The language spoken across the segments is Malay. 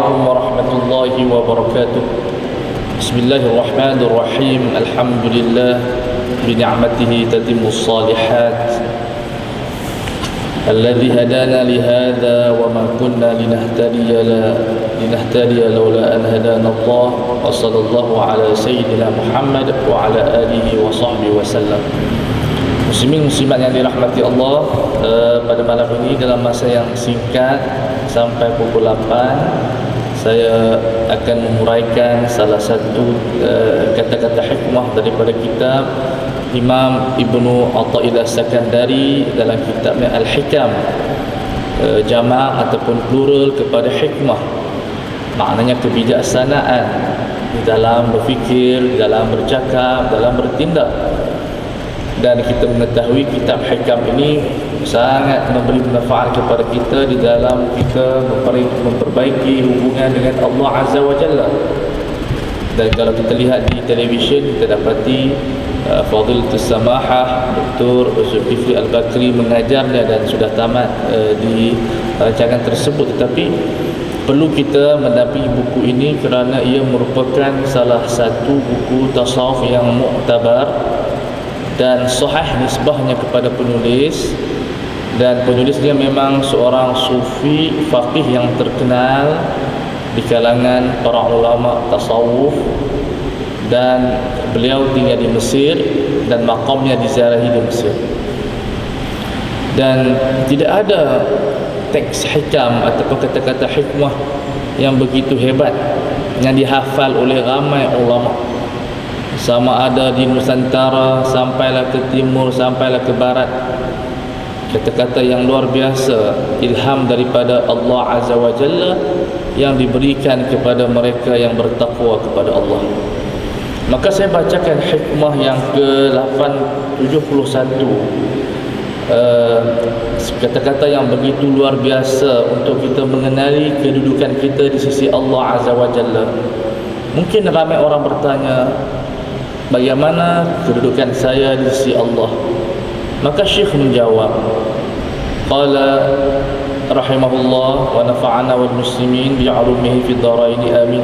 عليكم ورحمة الله وبركاته. بسم الله الرحمن الرحيم. الحمد لله بنعمته تتم الصالحات الذي هدانا لهذا وما كنا لنهتدي لولا أن هدانا الله وصلى الله على سيدنا محمد وعلى آله وصحبه وسلم. Muslimin muslimat yang dirahmati Allah, pada malam ini dalam masa yang singkat sampai pukul 8 saya akan menguraikan salah satu kata-kata hikmah daripada kitab Imam Ibnu Athaillah Sakandari dalam kitabnya Al-Hikam, jamak ataupun plural kepada hikmah, maknanya kebijaksanaan di dalam berfikir, dalam bercakap, dalam bertindak. Dan kita mengetahui kitab Hikam ini sangat memberi manfaat kepada kita di dalam kita memperbaiki hubungan dengan Allah Azza wa Jalla. Dan kalau kita lihat di televisyen, kita dapati Fadilatul Samahah Dr. Zulkifli Al-Bakri mengajarnya dan sudah tamat di rancangan tersebut. Tetapi perlu kita mendampingi buku ini kerana ia merupakan salah satu buku tasawuf yang muktabar dan sahih nisbahnya kepada penulis, dan penulisnya memang seorang sufi faqih yang terkenal di kalangan para ulama tasawuf, dan beliau tinggal di Mesir dan makamnya diziarahi di Mesir. Dan tidak ada teks hikam ataupun kata-kata hikmah yang begitu hebat yang dihafal oleh ramai ulama, sama ada di Nusantara sampailah ke timur, sampailah ke barat. Kata-kata yang luar biasa, ilham daripada Allah Azza wa Jalla yang diberikan kepada mereka yang bertakwa kepada Allah. Maka saya bacakan hikmah yang ke-871, kata-kata yang begitu luar biasa untuk kita mengenali kedudukan kita di sisi Allah Azza wa Jalla. Mungkin ramai orang bertanya, bagaimana kedudukan saya di sisi Allah? Maka Syekh menjawab, qala rahimahullah wa nafa'ana wal muslimin bi'ulumihi fid dharain amin.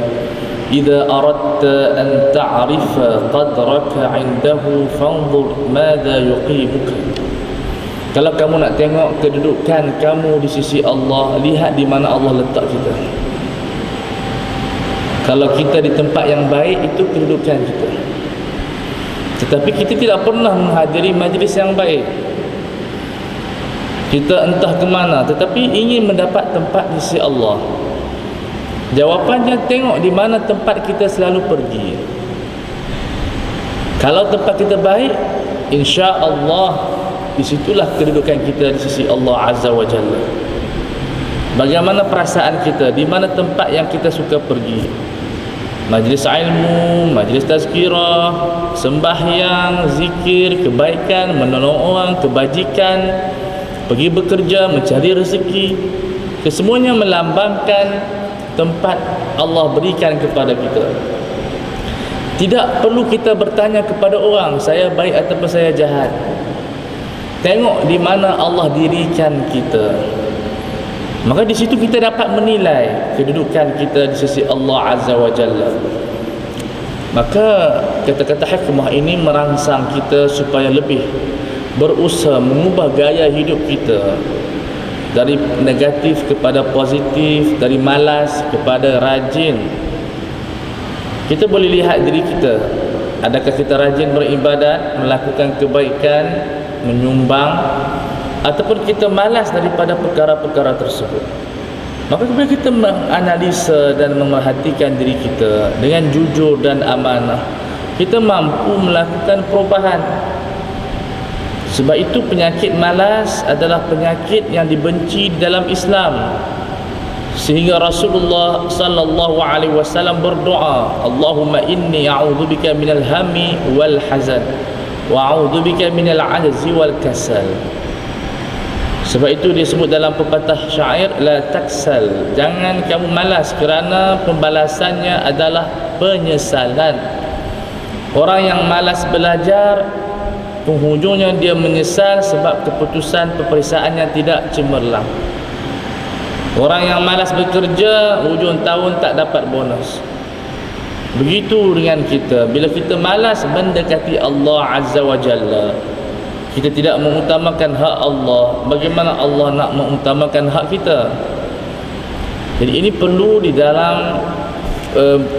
Idza aradta an ta'rifa qadraka 'indahu fanzur madza yuqimuka. Kalau kamu nak tengok kedudukan kamu di sisi Allah, lihat di mana Allah letak kita. Kalau kita di tempat yang baik, itu kedudukan kita. Tetapi kita tidak pernah menghadiri majlis yang baik. Kita entah ke mana, tetapi ingin mendapat tempat di sisi Allah. Jawapannya, tengok di mana tempat kita selalu pergi. Kalau tempat kita baik, insya-Allah disitulah kedudukan kita di sisi Allah Azza wa Jalla. Bagaimana perasaan kita, di mana tempat yang kita suka pergi? Majlis ilmu, majlis tazkirah, sembahyang, zikir, kebaikan, menolong orang, kebajikan, pergi bekerja, mencari rezeki. Kesemuanya melambangkan tempat Allah berikan kepada kita. Tidak perlu kita bertanya kepada orang, saya baik ataupun saya jahat. Tengok di mana Allah dirikan kita. Maka di situ kita dapat menilai kedudukan kita di sisi Allah Azza wa Jalla. Maka kata-kata hikmah ini merangsang kita supaya lebih berusaha mengubah gaya hidup kita dari negatif kepada positif, dari malas kepada rajin. Kita boleh lihat diri kita, adakah kita rajin beribadat, melakukan kebaikan, menyumbang, ataupun kita malas daripada perkara-perkara tersebut. Maka bila kita menganalisa dan memerhatikan diri kita dengan jujur dan amanah, kita mampu melakukan perubahan. Sebab itu penyakit malas adalah penyakit yang dibenci dalam Islam. Sehingga Rasulullah sallallahu alaihi wasallam berdoa, Allahumma inni a'udzubika minal hammi wal hazan wa a'udzubika minal 'ajzi wal kasal. Sebab itu dia sebut dalam pepatah syair, la taksal, jangan kamu malas kerana pembalasannya adalah penyesalan. Orang yang malas belajar, penghujungnya dia menyesal sebab keputusan peperiksaannya tidak cemerlang. Orang yang malas bekerja, hujung tahun tak dapat bonus. Begitu dengan kita. Bila kita malas mendekati Allah Azza wa Jalla, kita tidak mengutamakan hak Allah, bagaimana Allah nak mengutamakan hak kita? Jadi ini perlu di dalam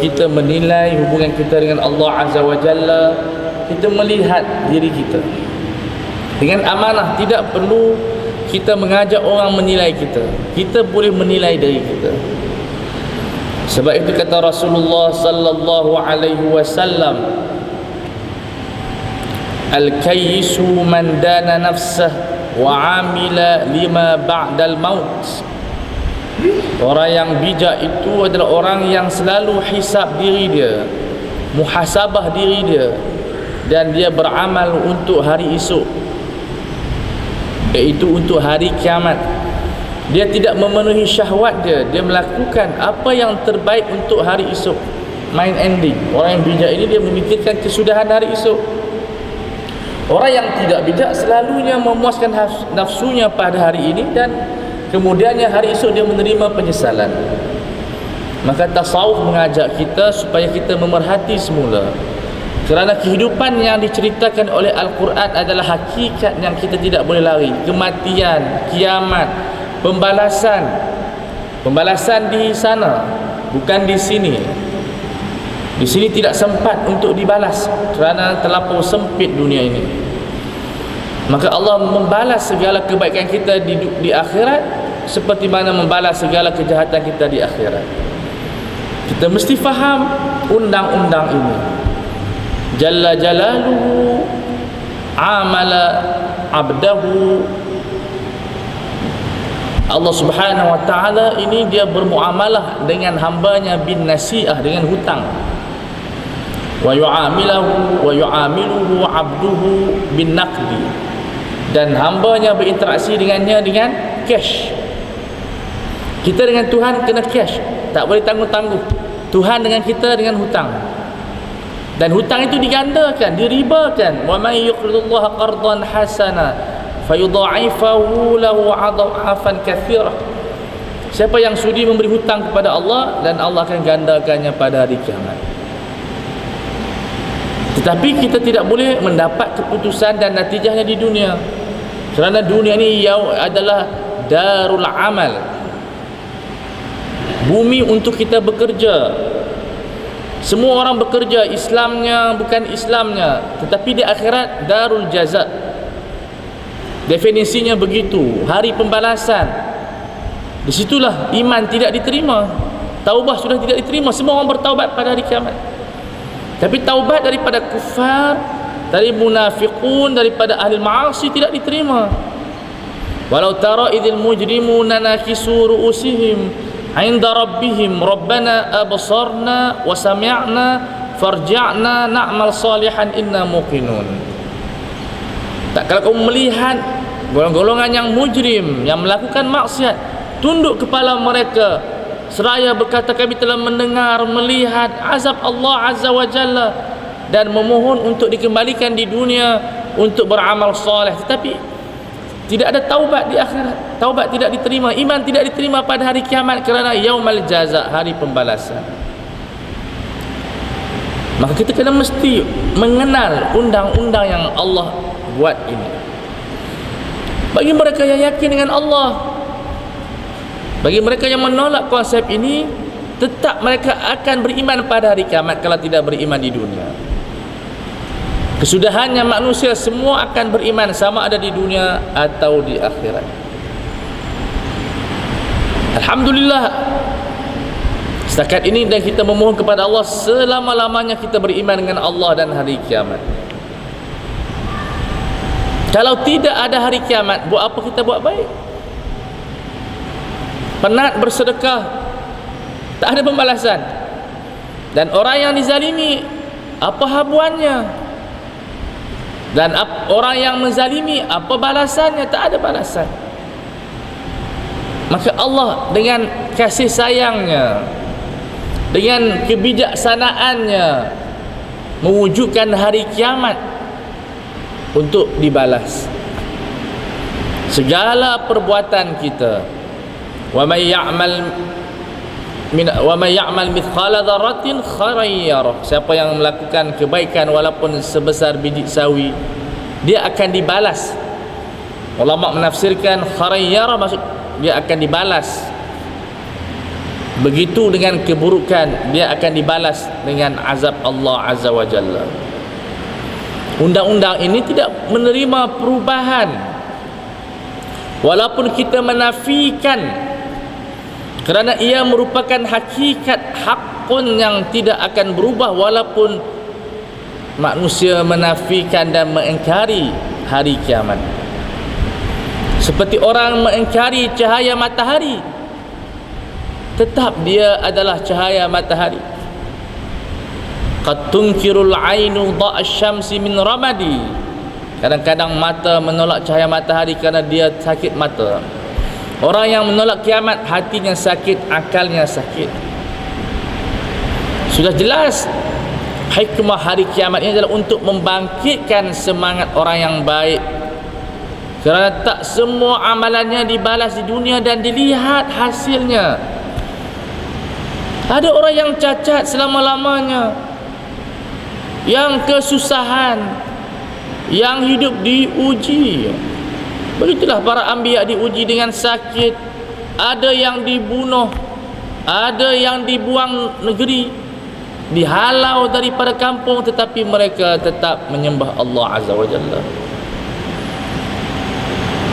kita menilai hubungan kita dengan Allah Azza wa Jalla. Kita melihat diri kita dengan amanah. Tidak perlu kita mengajak orang menilai kita. Kita boleh menilai diri kita. Sebab itu kata Rasulullah sallallahu alaihi wasallam, al-kayyisu man dana nafsah wa amila lima ba'dal maut. Orang yang bijak itu adalah orang yang selalu hisab diri dia, muhasabah diri dia, dan dia beramal untuk hari esok, iaitu untuk hari kiamat. Dia tidak memenuhi syahwat dia, dia melakukan apa yang terbaik untuk hari esok. Mind ending. Orang yang bijak ini dia memikirkan kesudahan hari esok. Orang yang tidak bijak selalunya memuaskan nafsunya pada hari ini, dan kemudiannya hari esok dia menerima penyesalan. Maka tasawuf mengajak kita supaya kita memerhati semula, kerana kehidupan yang diceritakan oleh Al-Quran adalah hakikat yang kita tidak boleh lari. Kematian, kiamat, pembalasan. Pembalasan di sana, bukan di sini. Di sini tidak sempat untuk dibalas kerana terlampau sempit dunia ini. Maka Allah membalas segala kebaikan kita di akhirat, seperti mana membalas segala kejahatan kita di akhirat. Kita mesti faham undang-undang ini. Jalla jalaluhu amala abdahu. Allah Subhanahu wa taala ini dia bermuamalah dengan hambanya bin nasi'ah, dengan hutang. Wa yu'amiluhu abduhu bin naqdi. Dan hambanya berinteraksi dengannya dengan cash. Kita dengan Tuhan kena cash, tak boleh tangguh-tangguh. Tuhan dengan kita dengan hutang. Dan hutang itu digandakan, diribakan. Wa may yuqridullaha qardan hasana fayudha'ifahu lahu 'adhafan katsira. Siapa yang sudi memberi hutang kepada Allah, dan Allah akan gandakannya pada hari kiamat. Tetapi kita tidak boleh mendapat keputusan dan natijahnya di dunia, kerana dunia ini adalah darul amal, bumi untuk kita bekerja. Semua orang bekerja, Islamnya bukan Islamnya, tetapi di akhirat darul jaza. Definisinya begitu, hari pembalasan. Disitulah iman tidak diterima, taubah sudah tidak diterima. Semua orang bertaubat pada hari kiamat, tapi taubat daripada kufar, dari munafiqun, daripada ahli ma'asi tidak diterima. Walau tara idzil mujrimuna nakisu ru'usihim 'inda rabbihim rabbana absarna wa sami'na farji'na na'mal salihan inna muqinun. Tak, kalau kamu melihat golongan-golongan yang mujrim, yang melakukan maksiat, tunduk kepala mereka seraya berkata, kami telah mendengar, melihat azab Allah Azza wa Jalla, dan memohon untuk dikembalikan di dunia untuk beramal soleh. Tetapi tidak ada taubat di akhirat. Taubat tidak diterima, iman tidak diterima pada hari kiamat, kerana yaumal jaza, hari pembalasan. Maka kita kena mesti mengenal undang-undang yang Allah buat ini. Bagi mereka yang yakin dengan Allah, bagi mereka yang menolak konsep ini, tetap mereka akan beriman pada hari kiamat kalau tidak beriman di dunia. Kesudahannya manusia semua akan beriman, sama ada di dunia atau di akhirat. Alhamdulillah, setakat ini dan kita memohon kepada Allah selama-lamanya kita beriman dengan Allah dan hari kiamat. Kalau tidak ada hari kiamat, buat apa kita buat baik? Penat bersedekah, tak ada pembalasan. Dan orang yang dizalimi, apa habuannya? Dan orang yang menzalimi, apa balasannya? Tak ada balasan. Maka Allah dengan kasih sayangnya, dengan kebijaksanaannya, mewujudkan hari kiamat untuk dibalas segala perbuatan kita, wa may ya'mal mithqala dzarratin khairan yarah. Siapa yang melakukan kebaikan walaupun sebesar biji sawi, dia akan dibalas. Ulama menafsirkan khairan yarah maksud dia akan dibalas. Begitu dengan keburukan, dia akan dibalas dengan azab Allah Azza wa Jalla. Undang-undang ini tidak menerima perubahan. Walaupun kita menafikan, kerana ia merupakan hakikat hakun yang tidak akan berubah walaupun manusia menafikan dan mengingkari hari kiamat. Seperti orang mengingkari cahaya matahari, tetap dia adalah cahaya matahari. Qad tunkirul ainu dha'asy-syamsi min ramadi. Kadang-kadang mata menolak cahaya matahari kerana dia sakit mata. Orang yang menolak kiamat, hatinya sakit, akalnya sakit. Sudah jelas hikmah hari kiamat ini adalah untuk membangkitkan semangat orang yang baik. Kerana tak semua amalannya dibalas di dunia dan dilihat hasilnya. Ada orang yang cacat selama-lamanya, yang kesusahan, yang hidup diuji. Begitulah para anbiya diuji dengan sakit. Ada yang dibunuh, ada yang dibuang negeri, dihalau daripada kampung, tetapi mereka tetap menyembah Allah Azza wa Jalla.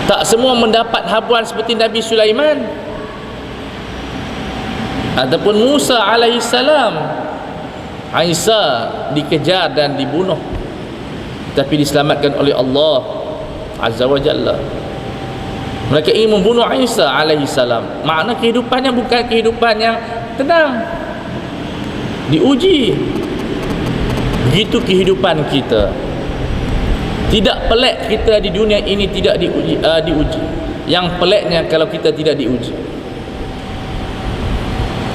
Tak semua mendapat habuan seperti Nabi Sulaiman ataupun Musa alaihissalam. Isa dikejar dan dibunuh, tapi diselamatkan oleh Allah Azza wa Jalla. Mereka ingin membunuh Isa alaihissalam. Makna kehidupannya bukan kehidupan yang tenang, diuji. Begitu kehidupan kita. Tidak pelik kita di dunia ini tidak diuji. Yang peliknya kalau kita tidak diuji.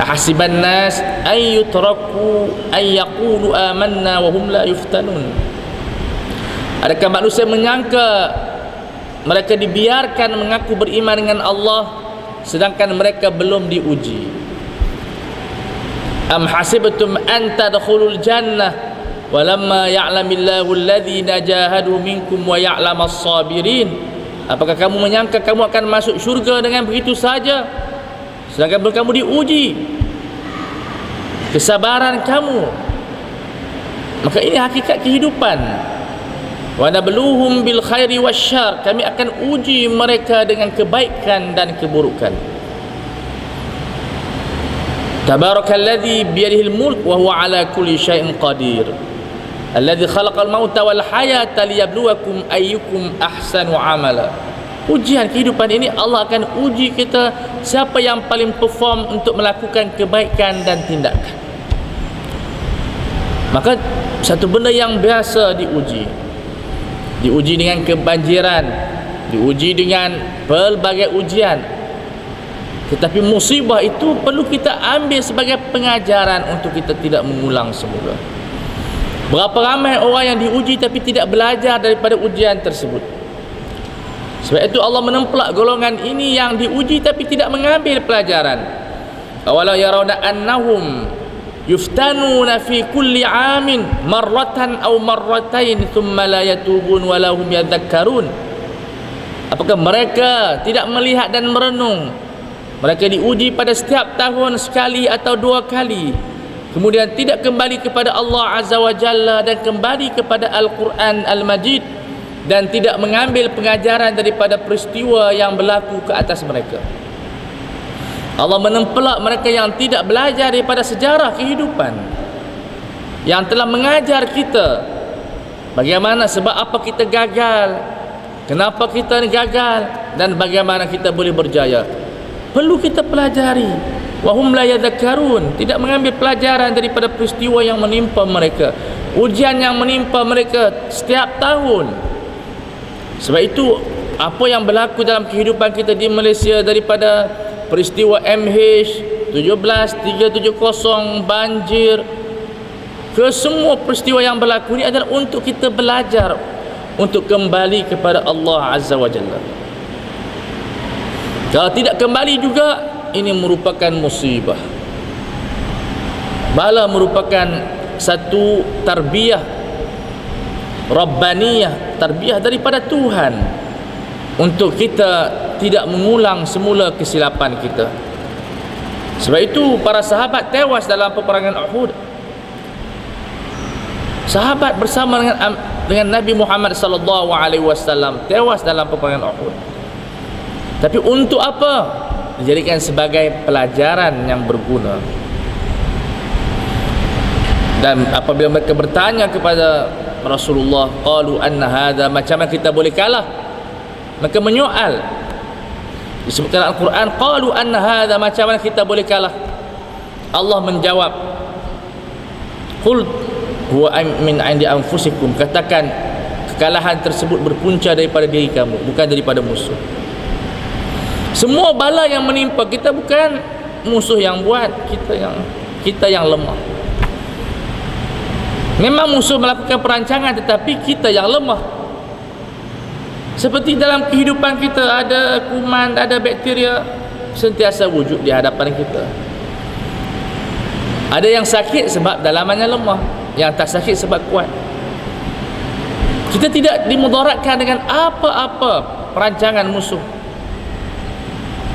Hasiban nas ay yutraku ay yaqulu amanna wa hum la yuftanun. Adakah manusia menyangka mereka dibiarkan mengaku beriman dengan Allah sedangkan mereka belum diuji? Am hasibtum an tadkhulul jannah walamma ya'lamillahu alladhina jahadu minkum wa ya'lamas sabirin. Apakah kamu menyangka kamu akan masuk syurga dengan begitu saja sedangkan belum kamu diuji kesabaran kamu? Maka ini hakikat kehidupan. Wa nabluhum bil khairi wasyarr. Kami akan uji mereka dengan kebaikan dan keburukan. Tabarakalladzi biyadihil mulk wa huwa ala kulli syai'in qadir. Alladzi khalaqal mauta wal hayata liyabluwakum ayyukum ahsanu amala. Ujian kehidupan ini Allah akan uji kita siapa yang paling perform untuk melakukan kebaikan dan tindakan. Maka satu benda yang biasa diuji. Diuji dengan kebanjiran, diuji dengan pelbagai ujian. Tetapi musibah itu perlu kita ambil sebagai pengajaran untuk kita tidak mengulang semula. Berapa ramai orang yang diuji tapi tidak belajar daripada ujian tersebut. Sebab itu Allah menempelak golongan ini yang diuji tapi tidak mengambil pelajaran. Awalau yarawna annahum yuftanuna fi kulli amin marratan aw marratain thumma la yatubun wa lahum yadhakkarun. Apakah mereka tidak melihat dan merenung? Mereka diuji pada setiap tahun sekali atau dua kali, kemudian tidak kembali kepada Allah Azza wa Jalla dan kembali kepada Al-Quran Al-Majid dan tidak mengambil pengajaran daripada peristiwa yang berlaku ke atas mereka. Allah menempelak mereka yang tidak belajar daripada sejarah kehidupan, yang telah mengajar kita bagaimana, sebab apa kita gagal, kenapa kita gagal, dan bagaimana kita boleh berjaya. Perlu kita pelajari. Wahum la yadhakkarun, tidak mengambil pelajaran daripada peristiwa yang menimpa mereka, ujian yang menimpa mereka setiap tahun. Sebab itu apa yang berlaku dalam kehidupan kita di Malaysia, daripada peristiwa MH17370, banjir, ke semua peristiwa yang berlaku ini adalah untuk kita belajar untuk kembali kepada Allah Azza wa Jalla. Kalau tidak kembali juga, ini merupakan musibah. Bala merupakan satu tarbiyah Rabbaniyah, tarbiyah daripada Tuhan untuk kita tidak mengulang semula kesilapan kita. Sebab itu para sahabat tewas dalam peperangan Uhud. Sahabat bersama dengan Nabi Muhammad sallallahu alaihi wasallam tewas dalam peperangan Uhud. Tapi untuk apa? Dijadikan sebagai pelajaran yang berguna. Dan apabila mereka bertanya kepada Rasulullah, qalu anna hadha, macam mana kita boleh kalah? Mereka menyoal. Disebutkan Al-Quran, qalu anna hadha, macam mana kita boleh kalah? Allah menjawab, qul huwa min 'indi anfusikum, katakan kekalahan tersebut berpunca daripada diri kamu, bukan daripada musuh. Semua bala yang menimpa kita bukan musuh yang buat, kita yang lemah. Memang musuh melakukan perancangan, tetapi kita yang lemah. Seperti dalam kehidupan kita ada kuman, ada bakteria sentiasa wujud di hadapan kita. Ada yang sakit sebab dalamannya lemah, yang tak sakit sebab kuat. Kita tidak dimudaratkan dengan apa-apa perancangan musuh,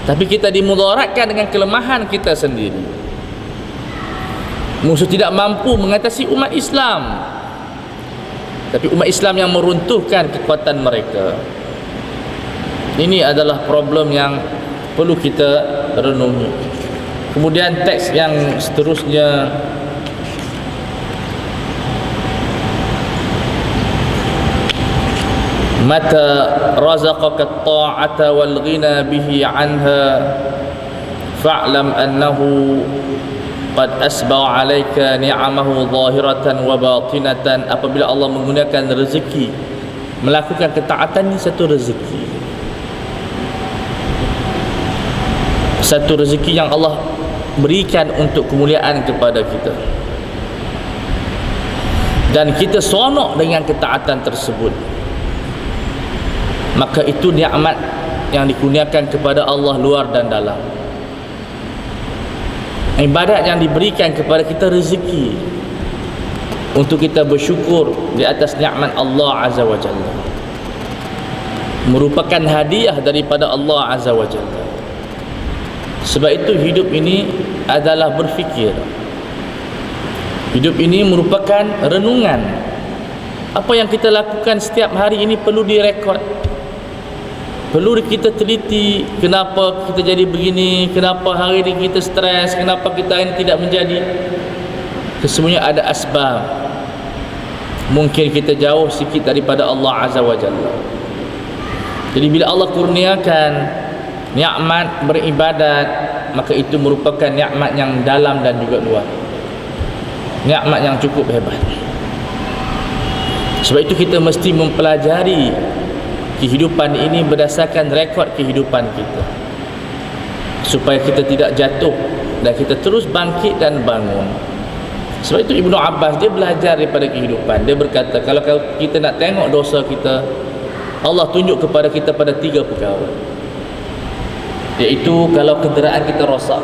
tapi kita dimudaratkan dengan kelemahan kita sendiri. Musuh tidak mampu mengatasi umat Islam, tapi umat Islam yang meruntuhkan kekuatan mereka. Ini adalah problem yang perlu kita renungi. Kemudian teks yang seterusnya, mata razaqaka at-ta'ata wal ghina bihi anha fa'lam annahu qad asbagha 'alaika ni'amahu zahiratan wa batinatan. Apabila Allah menggunakan rezeki, melakukan ketaatan, ini satu rezeki, satu rezeki yang Allah berikan untuk kemuliaan kepada kita, dan kita seronok dengan ketaatan tersebut, maka itu nikmat yang dikurniakan kepada Allah luar dan dalam. Ibadat yang diberikan kepada kita, rezeki untuk kita bersyukur di atas nikmat Allah Azza wa Jalla, merupakan hadiah daripada Allah Azza wa Jalla. Sebab itu hidup ini adalah berfikir. Hidup ini merupakan renungan. Apa yang kita lakukan setiap hari ini perlu direkod, perlu kita teliti. Kenapa kita jadi begini? Kenapa hari ini kita stres? Kenapa kita ini tidak menjadi? Kesemuanya ada asbab. Mungkin kita jauh sikit daripada Allah Azza wa Jalla. Jadi bila Allah kurniakan nikmat beribadat, maka itu merupakan nikmat yang dalam dan juga luar, nikmat yang cukup hebat. Sebab itu kita mesti mempelajari kehidupan ini berdasarkan rekod kehidupan kita, supaya kita tidak jatuh dan kita terus bangkit dan bangun. Sebab itu Ibnu Abbas, dia belajar daripada kehidupan. Dia berkata, kalau kita nak tengok dosa kita, Allah tunjuk kepada kita pada 3 perkara, iaitu kalau kenderaan kita rosak,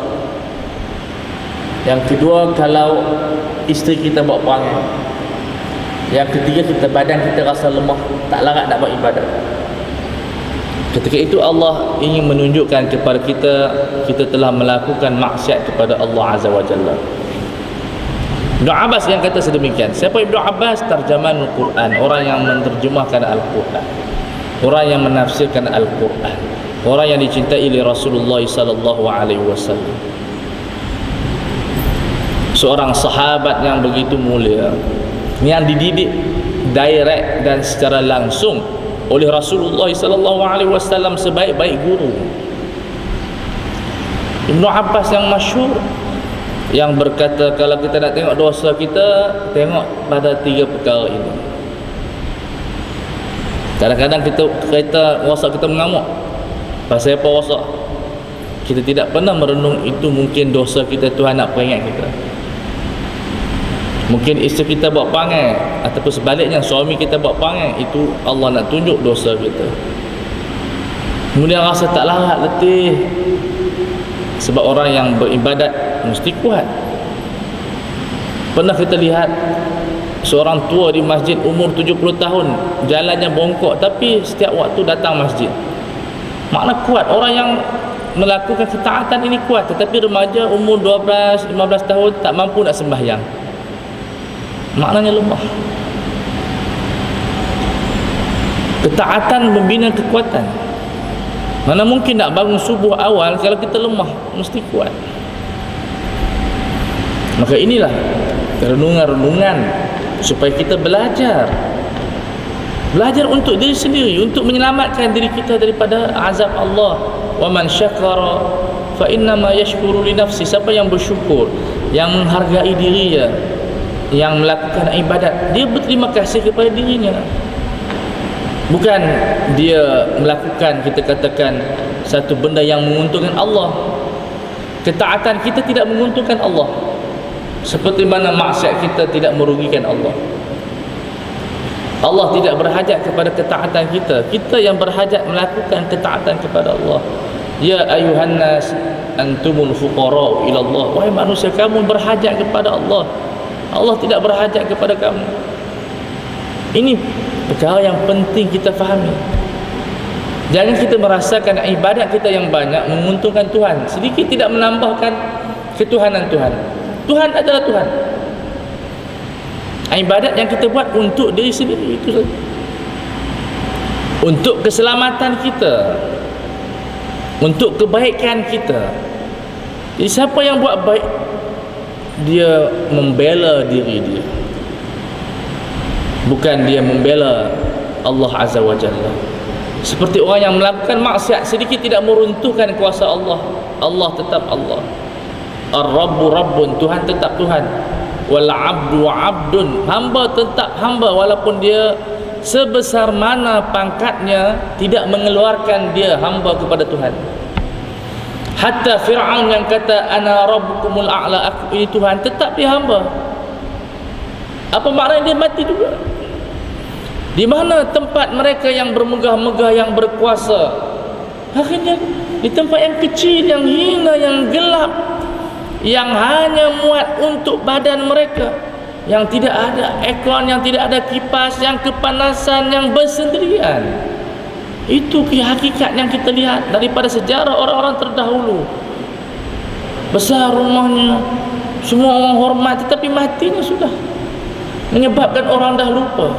yang kedua kalau isteri kita buat perangai, yang ketiga badan kita rasa lemah, tak larat nak buat ibadat. Ketika itu Allah ingin menunjukkan kepada kita, kita telah melakukan maksiat kepada Allah Azza wa Jalla. Ibnu Abbas yang kata sedemikian. Siapa Ibnu Abbas? Tarjaman Al-Quran, orang yang menerjemahkan Al-Quran, orang yang menafsirkan Al-Quran, orang yang dicintai oleh Rasulullah sallallahu alaihi wasallam. Seorang sahabat yang begitu mulia, yang dididik direct dan secara langsung oleh Rasulullah sallallahu alaihi wasallam sebaik-baik guru. Ibnu Abbas yang masyhur, yang berkata, kalau kita nak tengok dosa kita, tengok pada 3 perkara ini. Kadang-kadang kita rosak, kita mengamuk. Pasal apa rosak? Kita tidak pernah merenung itu mungkin dosa kita, Tuhan nak peringat kita. Mungkin isteri kita buat perangai, ataupun sebaliknya suami kita buat perangai, itu Allah nak tunjuk dosa kita. Kemudian rasa tak larat, letih, Sebab orang yang beribadat mesti kuat. Pernah kita lihat seorang tua di masjid umur 70 tahun, jalannya bongkok tapi setiap waktu datang masjid. Makna kuat. Orang yang melakukan ketaatan ini kuat, tetapi remaja umur 12, 15 tahun tak mampu nak sembahyang, maknanya lemah. Ketaatan membina kekuatan. Mana mungkin nak bangun subuh awal kalau kita lemah, mesti kuat. Maka inilah renungan-renungan supaya kita belajar untuk diri sendiri, untuk menyelamatkan diri kita daripada azab Allah. Wa man syakara fa innama yashkuru li nafsi. Siapa yang bersyukur, yang menghargai dirinya, yang melakukan ibadat, dia berterima kasih kepada dirinya. Bukan dia melakukan, kita katakan, satu benda yang menguntungkan Allah. Ketaatan kita tidak menguntungkan Allah, seperti mana maksiat kita tidak merugikan Allah. Allah tidak berhajat kepada ketaatan kita. Kita yang berhajat melakukan ketaatan kepada Allah. Ya ayuhan nas antumul fuqara ila Allah. Wahai manusia, kamu berhajat kepada Allah. Allah tidak berhajat kepada kamu. Ini perkara yang penting kita fahami. Jangan kita merasakan ibadat kita yang banyak menguntungkan Tuhan, sedikit tidak menambahkan ketuhanan Tuhan. Tuhan adalah Tuhan. Ibadat yang kita buat untuk diri sendiri, itu saja. Untuk keselamatan kita, untuk kebaikan kita. Jadi siapa yang buat baik, dia membela diri dia, bukan dia membela Allah Azza wa Jalla. Seperti orang yang melakukan maksiat, sedikit tidak meruntuhkan kuasa Allah. Allah tetap Allah. Ar-Rabbu Rabbun, Tuhan tetap Tuhan. Wal abdu abdun, hamba tetap hamba, walaupun dia sebesar mana pangkatnya, tidak mengeluarkan dia hamba kepada Tuhan. Hatta Fir'aun yang kata ana rabbukumul a'la, aku ini Tuhan, tetap dia hamba. Apa maknanya? Dia mati juga. Di mana tempat mereka yang bermegah-megah, yang berkuasa, akhirnya di tempat yang kecil, yang hina, yang gelap, yang hanya muat untuk badan mereka, yang tidak ada aircon, yang tidak ada kipas, yang kepanasan, yang bersendirian. Itu hakikat yang kita lihat daripada sejarah orang-orang terdahulu. Besar rumahnya, semua orang hormat, tetapi matinya sudah menyebabkan orang dah lupa,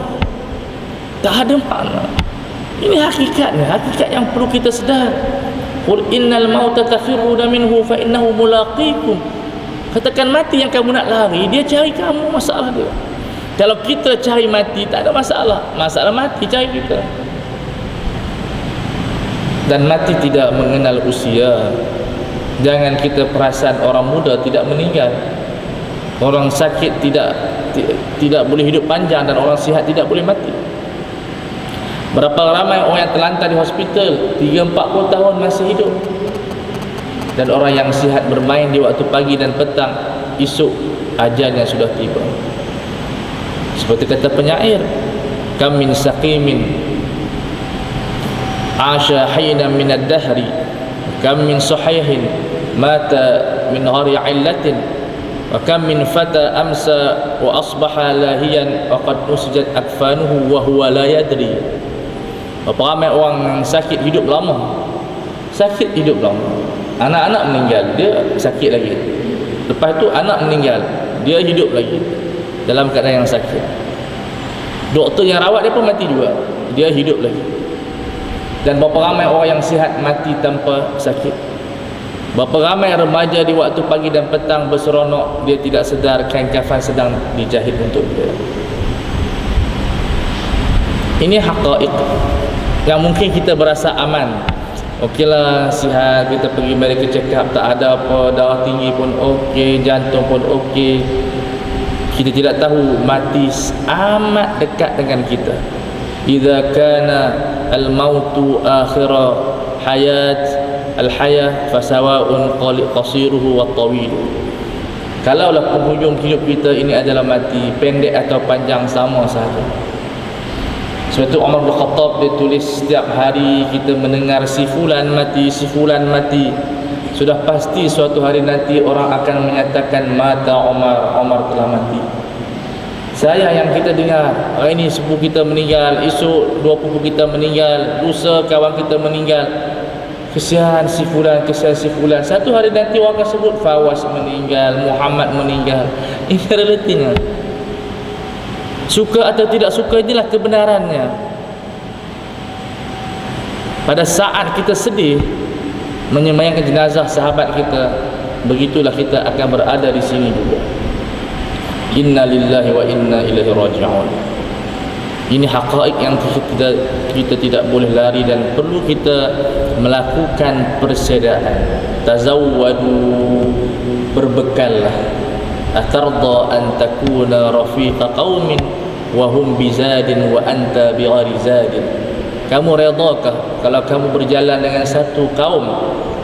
tak ada makna. Ini hakikatnya, hakikat yang perlu kita sedar. Qul innal mauta tafirruna minhu fa innahu mulaqikum. Katakan mati yang kamu nak lari, dia cari kamu, masalah dia. Kalau kita cari mati, tak ada masalah. Masalah mati cari kita. Dan mati tidak mengenal usia. Jangan kita perasan orang muda tidak meninggal, orang sakit tidak boleh hidup panjang, dan orang sihat tidak boleh mati. Berapa ramai orang yang terlantar di hospital 30-40 tahun masih hidup, dan orang yang sihat bermain di waktu pagi dan petang, esok ajalnya sudah tiba. Seperti kata penyair, kam min saqimin asha hina min ad-dahri, kam min sahihin mata min ghari illatin, wa kam min fata amsa wa asbaha lahiyan wa qad usjat akfanuhu wa huwa la yadri. Berapa ramai orang yang sakit hidup lama, sakit hidup lama, anak-anak meninggal, dia sakit lagi. Lepas tu anak meninggal, dia hidup lagi dalam keadaan yang sakit. Doktor yang rawat dia pun mati juga, dia hidup lagi. Dan berapa ramai orang yang sihat mati tanpa sakit. Berapa ramai remaja di waktu pagi dan petang berseronok, dia tidak sedar kain kafan sedang dijahit untuk dia. Ini haqaiq yang mungkin kita berasa aman. Okeylah, sihat, kita pergi medical check up, tak ada apa, darah tinggi pun okey, jantung pun okey. Kita tidak tahu mati amat dekat dengan kita. Idza kana al-mautu akhira hayat al-hayah fasawa'un qasiruhu wa tawil. Kalaulah penghujung hidup kita ini adalah mati, pendek atau panjang sama sahaja. Sebab itu Umar bin Khattab dia tulis, setiap hari kita mendengar si fulan mati, si fulan mati. Sudah pasti suatu hari nanti orang akan menyatakan mata Umar telah mati. Saya yang kita dengar, hari ini sepupu kita meninggal, esok dua pupu kita meninggal, lusa kawan kita meninggal. Kesian si fulan, kesian si fulan. Satu hari nanti orang akan sebut Fawaz meninggal, Muhammad meninggal. Ini realitinya. Suka atau tidak suka, inilah kebenarannya. Pada saat kita sedih menyemayangkan jenazah sahabat kita, begitulah kita akan berada di sini juga. Inna lillahi wa inna ilaihi raji'un. Ini haqaiq yang kita tidak boleh lari dan perlu kita melakukan persediaan. Tazawwadu, berbekallah. Atarda an takuna rafiqa qaumin wa hum bizadin wa anta bighairi zadin. Kamu redakah kalau kamu berjalan dengan satu kaum,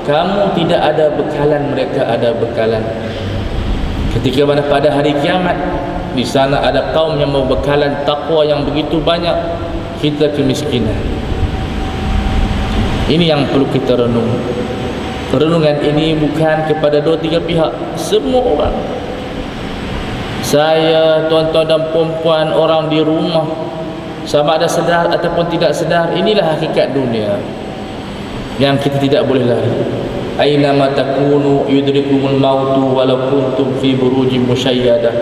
kamu tidak ada bekalan, mereka ada bekalan. Ketika mana pada hari kiamat, di sana ada kaum yang mau bekalan takwa yang begitu banyak, kita kemiskinan. Ini yang perlu kita renung. Renungan ini bukan kepada dua tiga pihak, semua orang. Saya, tuan-tuan dan puan-puan, orang di rumah, sama ada sedar ataupun tidak sedar, inilah hakikat dunia yang kita tidak boleh lari. Aina ma takunu yudrikumul mautu walau kuntum fi burujin musyayyadah.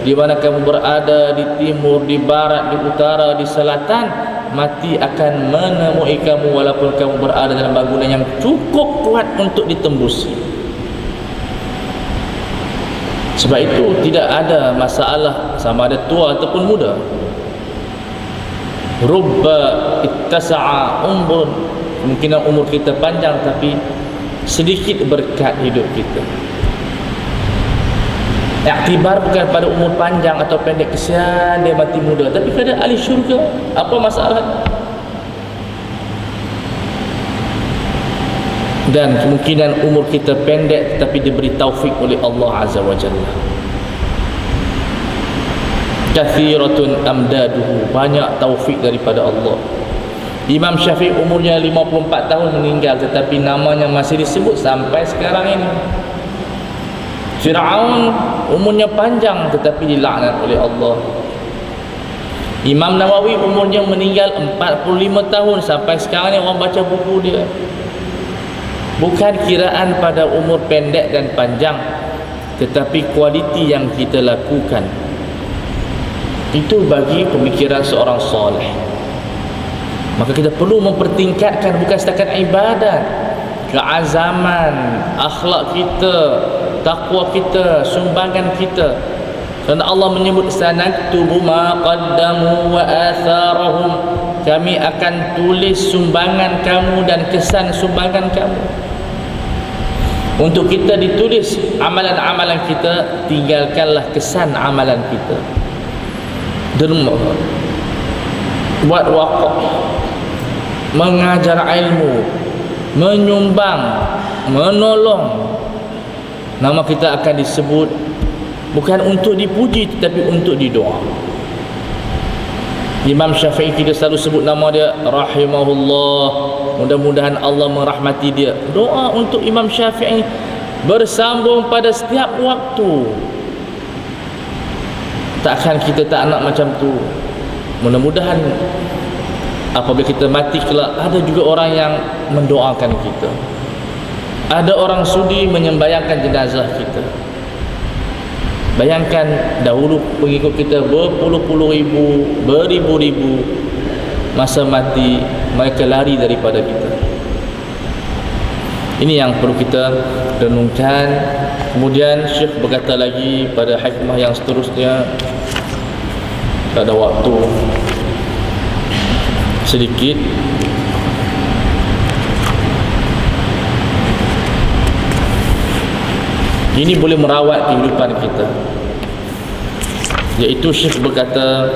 Di mana kamu berada, di timur, di barat, di utara, di selatan, mati akan menemui kamu walaupun kamu berada dalam bangunan yang cukup kuat untuk ditembusi. Sebab itu tidak ada masalah sama ada tua ataupun muda. Rubba ittasa'a umrun, kemungkinan umur kita panjang tapi sedikit berkat hidup kita. Iktibar bukan pada umur panjang atau pendek, kesian dia mati muda, tapi pada ahli syurga, apa masalah? Dan kemungkinan umur kita pendek tetapi diberi taufik oleh Allah Azza wa Jalla. Kathiratun amdaduhu, banyak taufik daripada Allah. Imam Syafi'i umurnya 54 tahun meninggal, tetapi namanya masih disebut sampai sekarang ini. Fir'aun umurnya panjang tetapi dilaknat oleh Allah. Imam Nawawi umurnya meninggal 45 tahun, sampai sekarang ni orang baca buku dia. Bukan kiraan pada umur pendek dan panjang, tetapi kualiti yang kita lakukan. Itu bagi pemikiran seorang soleh. Maka kita perlu mempertingkatkan bukan setakat ibadat, keazaman, akhlak kita, takwa kita, sumbangan kita. Kerana Allah menyebut sanaktubu ma qaddamu wa atharahum, kami akan tulis sumbangan kamu dan kesan sumbangan kamu. Untuk kita ditulis amalan-amalan kita, tinggalkanlah kesan amalan kita. Derma, buat wakaf, mengajar ilmu, menyumbang, menolong, nama kita akan disebut bukan untuk dipuji tetapi untuk didoa. Imam Syafi'i kita selalu sebut nama dia rahimahullah, mudah-mudahan Allah merahmati dia. Doa untuk Imam Syafi'i bersambung pada setiap waktu. Takkan kita tak nak macam tu. Mudah-mudahan apabila kita mati kelak, ada juga orang yang mendoakan kita. Ada orang sudi menyembayangkan jenazah kita. Bayangkan dahulu pengikut kita berpuluh-puluh ribu, beribu-ribu, masa mati mereka lari daripada kita. Ini yang perlu kita renungkan. Kemudian Syekh berkata lagi pada hikmah yang seterusnya, ada waktu sedikit. Ini boleh merawat kehidupan kita, iaitu Syekh berkata,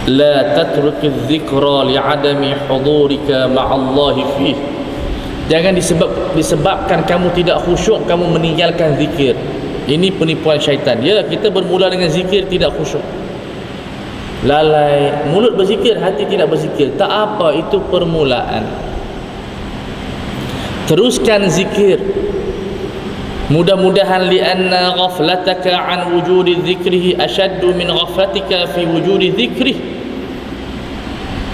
la tatrukidz dzikra li'adami hudurika ma'allahi fih. Jangan disebabkan kamu tidak khusyuk, kamu meninggalkan zikir. Ini penipuan syaitan. Ya, kita bermula dengan zikir tidak khusyuk, lalai, mulut berzikir, hati tidak berzikir. Tak apa, itu permulaan. teruskan zikir. Mudah-mudahan lianna ghaflataka an wujudi dzikrihi ashaddu min ghaflatika fi wujudi dzikrih.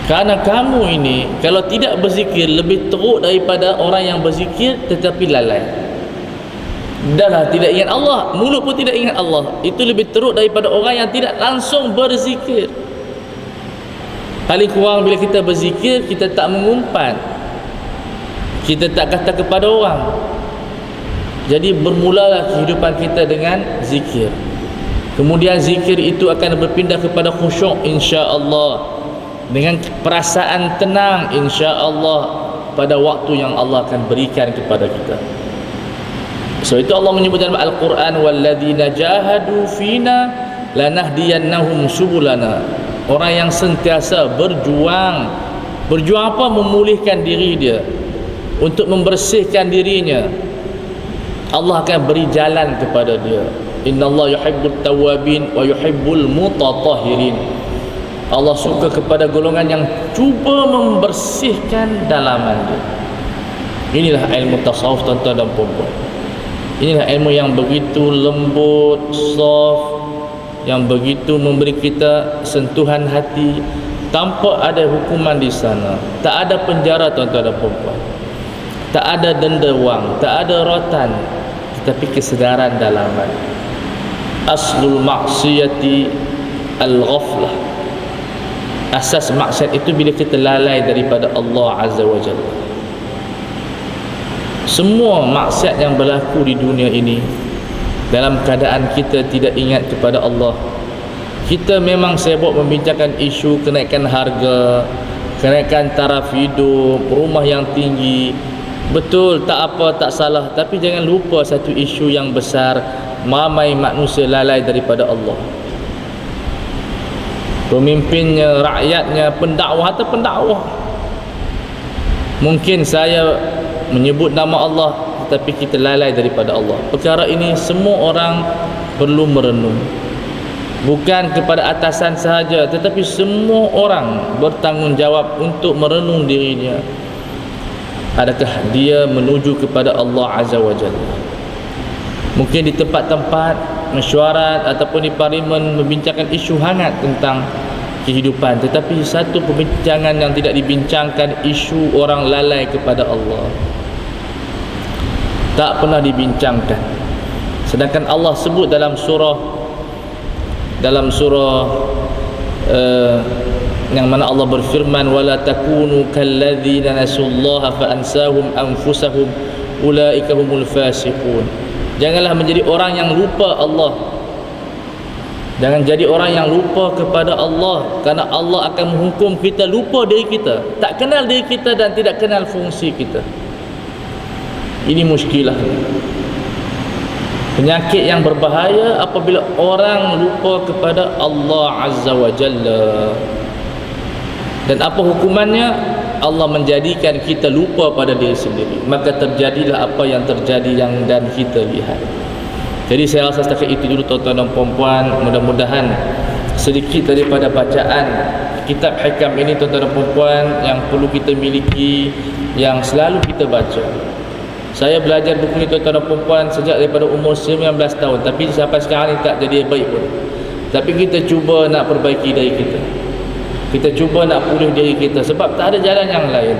Karena kamu ini kalau tidak berzikir lebih teruk daripada orang yang berzikir tetapi lalai. Dahlah tidak ingat Allah, mulut pun tidak ingat Allah. Itu lebih teruk daripada orang yang tidak langsung berzikir. Paling kurang bila kita berzikir, kita tak mengumpat, kita tak kata kepada orang. Jadi bermulalah kehidupan kita dengan zikir. Kemudian zikir itu akan berpindah kepada khusyuk, insya-Allah, dengan perasaan tenang, insya-Allah, pada waktu yang Allah akan berikan kepada kita. Sebab itu Allah menyebut dalam Al-Quran, walladzina jahadu fina lanahdiyannahum subulana. Orang yang sentiasa berjuang. Berjuang apa? Memulihkan diri dia, untuk membersihkan dirinya. Allah akan beri jalan kepada dia. Innallaha yuhibbut tawwabin wa yuhibbul mutatahhirin. Allah suka kepada golongan yang cuba membersihkan dalaman dia. Inilah ilmu tasawuf, tuan-tuan dan puan-puan. Inilah ilmu yang begitu lembut, soft, yang begitu memberi kita sentuhan hati, tanpa ada hukuman di sana. Tak ada penjara, tuan-tuan dan puan-puan. Tak ada denda wang, tak ada rotan, tetapi kesedaran dalaman. Aslul maksiyati al-ghaflah. Asas maksiat itu bila kita lalai daripada Allah Azza wa Jalla. Semua maksiat yang berlaku di dunia ini dalam keadaan kita tidak ingat kepada Allah. Kita memang sibuk membincangkan isu kenaikan harga, kenaikan taraf hidup, rumah yang tinggi. Betul, tak apa, tak salah. Tapi jangan lupa satu isu yang besar, ramai manusia lalai daripada Allah. Pemimpinnya, rakyatnya, pendakwah atau pendakwah. Mungkin saya menyebut nama Allah, tetapi kita lalai daripada Allah. Perkara ini semua orang perlu merenung. Bukan kepada atasan sahaja, tetapi semua orang bertanggungjawab untuk merenung dirinya. Adakah dia menuju kepada Allah Azza wa Jalla? Mungkin di tempat-tempat mesyuarat ataupun di parlimen membincangkan isu hangat tentang kehidupan, tetapi satu perbincangan yang tidak dibincangkan, isu orang lalai kepada Allah, tak pernah dibincangkan. Sedangkan Allah sebut dalam surah yang mana Allah berfirman, wala takunu kalladzina nasullaha fa ansahum anfusahum ulaika humul fasiqun. Janganlah menjadi orang yang lupa Allah. Jangan jadi orang yang lupa kepada Allah, kerana Allah akan menghukum kita lupa diri kita, tak kenal diri kita dan tidak kenal fungsi kita. Ini muskilah, penyakit yang berbahaya apabila orang lupa kepada Allah Azza wa Jalla. Dan apa hukumannya? Allah menjadikan kita lupa pada diri sendiri. Maka terjadilah apa yang terjadi yang dan kita lihat. Jadi saya rasa setakat itu dulu, tuan-tuan dan puan-puan. Mudah-mudahan sedikit daripada bacaan kitab hikam ini, tuan-tuan dan puan-puan, yang perlu kita miliki, yang selalu kita baca. Saya belajar buku ini, tuan-tuan dan puan-puan, sejak daripada umur 19 tahun, tapi sampai sekarang ni tak jadi baik pun. Tapi kita cuba nak perbaiki diri kita. Kita cuba nak pulih diri kita, sebab tak ada jalan yang lain.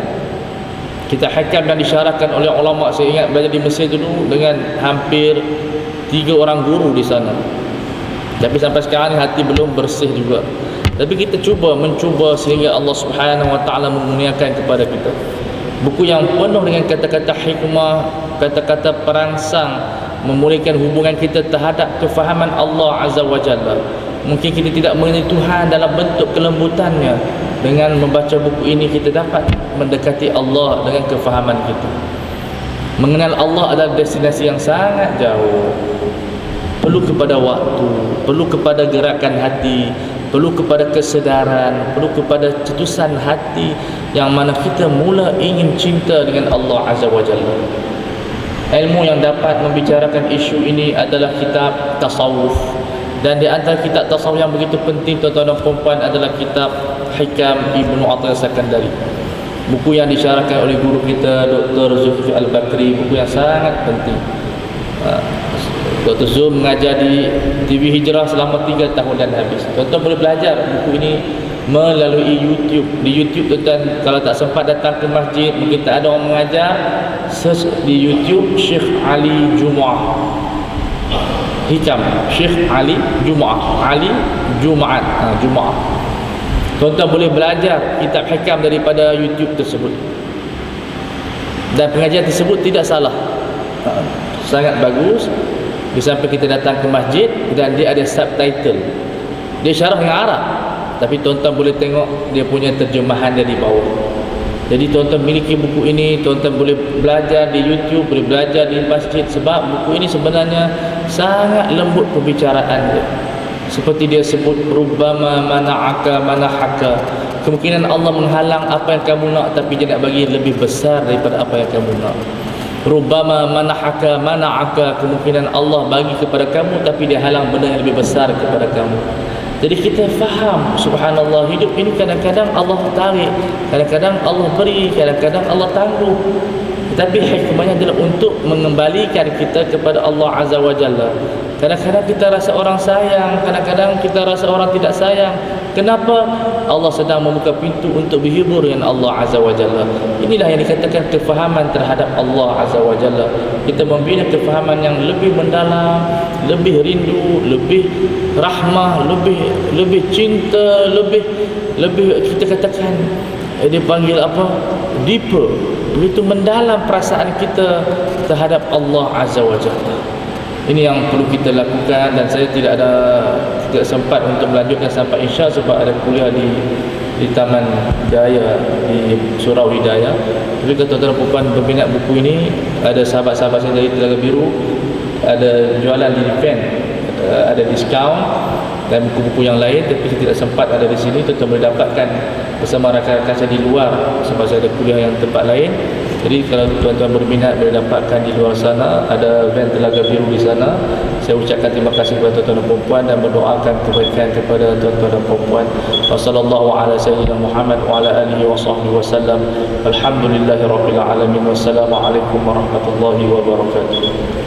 Kita hikam yang disyarahkan oleh ulama, saya ingat belajar di Mesir dulu dengan hampir 3 orang guru di sana. Tapi sampai sekarang hati belum bersih juga. Tapi kita mencuba sehingga Allah Subhanahu wa taala memurniakan kepada kita. Buku yang penuh dengan kata-kata hikmah, kata-kata perangsang, memulihkan hubungan kita terhadap kefahaman Allah Azza wa Jalla. Mungkin kita tidak mengenali Tuhan dalam bentuk kelembutannya. Dengan membaca buku ini kita dapat mendekati Allah dengan kefahaman kita. Mengenal Allah adalah destinasi yang sangat jauh. Perlu kepada waktu, perlu kepada gerakan hati, perlu kepada kesedaran, perlu kepada cetusan hati yang mana kita mula ingin cinta dengan Allah Azza wa Jalla. Ilmu yang dapat membicarakan isu ini adalah kitab tasawuf. Dan di antara kitab tasawuf yang begitu penting, tuan-tuan dan puan-puan, adalah kitab Hikam Ibnu Athaillah Sakandari. Buku yang disyarahkan oleh guru kita Dr. Zulkifli Al-Bakri, buku yang sangat penting. Dr. Zul mengajar di TV Hijrah selama 3 tahun dan habis. Tuan-tuan boleh belajar buku ini melalui YouTube. Di YouTube tuan-tuan kalau tak sempat datang ke masjid, mungkin tak ada orang mengajar, search di YouTube Syekh Ali Jumaat Hikam, Syekh Ali Jumaat, Ali Jumaat, Jumaat. Tuan-tuan boleh belajar kitab hikam daripada YouTube tersebut. Dan pengajian tersebut tidak salah, sangat bagus. Di samping kita datang ke masjid, dan dia ada subtitle. Dia syarah yang Arab, tapi tuan-tuan boleh tengok dia punya terjemahan dari bawah. Jadi tuan-tuan miliki buku ini, tuan-tuan boleh belajar di YouTube, boleh belajar di masjid. Sebab buku ini sebenarnya sangat lembut pembicaraan dia. Seperti dia sebut, rubbama mana'aka manahaka, kemungkinan Allah menghalang apa yang kamu nak, tapi dia nak bagi lebih besar daripada apa yang kamu nak. Rubbama manahaka mana'aka, kemungkinan Allah bagi kepada kamu, tapi dia halang benda yang lebih besar kepada kamu. Jadi kita faham, subhanallah, hidup ini kadang-kadang Allah tarik, kadang-kadang Allah beri, kadang-kadang Allah tangguh. Tapi hikmahnya adalah untuk mengembalikan kita kepada Allah Azza wa Jalla. Kadang-kadang kita rasa orang sayang, kadang-kadang kita rasa orang tidak sayang. Kenapa? Allah sedang membuka pintu untuk berhibur dengan Allah Azza wa Jalla. Inilah yang dikatakan kefahaman terhadap Allah Azza wa Jalla. Kita membina kefahaman yang lebih mendalam, lebih rindu, lebih rahmah, lebih cinta, lebih kita katakan, dia panggil apa? Deeper. Begitu mendalam perasaan kita terhadap Allah Azza wa Jalla. Ini yang perlu kita lakukan, dan saya tidak sempat untuk melanjutkan sampai Isya sebab ada kuliah di Taman Jaya di Surau Hidayah. Tapi kalau tuan-tuan perempuan berminat buku ini, ada sahabat-sahabat saya dari Telaga Biru ada jualan di event, ada diskaun, dan buku-buku yang lain. Tapi saya tidak sempat ada di sini. Tuan-tuan boleh dapatkan bersama rakan-rakan saya di luar sebab saya ada kuliah yang tempat lain. Jadi kalau tuan-tuan berminat boleh dapatkan di luar sana, ada event Telaga Biru di sana. Saya ucapkan terima kasih kepada tuan-tuan dan puan dan berdoakan kebaikan kepada tuan-tuan dan puan. Wassallallahu ala sayyidina Muhammad wa ala alihi wa sahbihi wasallam. Alhamdulillahirabbil alamin. Wassalamualaikum warahmatullahi wabarakatuh.